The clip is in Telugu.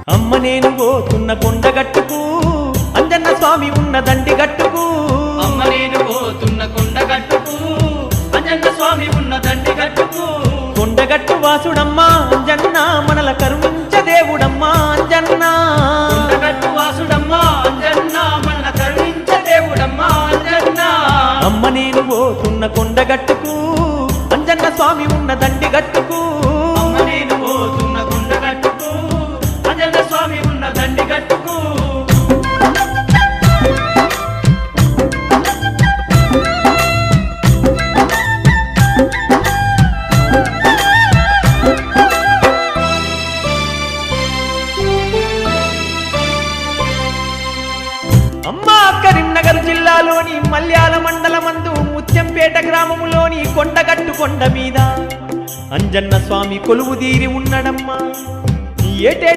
అమ్మ నేను పోతున్న కొండగట్టుకు అంజన్న స్వామి ఉన్న దండిగట్టుకు అమ్మ నేను పోతున్న కొండగట్టుకు అంజన్న స్వామి ఉన్న దండిగట్టుకు కొండగట్టు వాసుడమ్మా అంజన్న మనల కరుణించ దేవుడమ్మా అంజన్న కొండగట్టు వాసుడమ్మా అంజన్న మనల కరుణించ దేవుడమ్మా అంజన్న అమ్మ నేను పోతున్న కొండగట్టుకు అంజన్న స్వామి ఉన్న దండిగట్టుకు అమ్మ నేను పోతున్న కొండగట్టుకు అంజన్న స్వామి ఉన్న దండిగట్టుకు అమ్మా కరీంనగర్ జిల్లాలోని మల్యాల మండలమందు ముత్యంపేట గ్రామములోని కొండగట్టు కొండ మీద అంజన్న స్వామి కొలువుదీరి ఉన్నడమ్మా ఏటే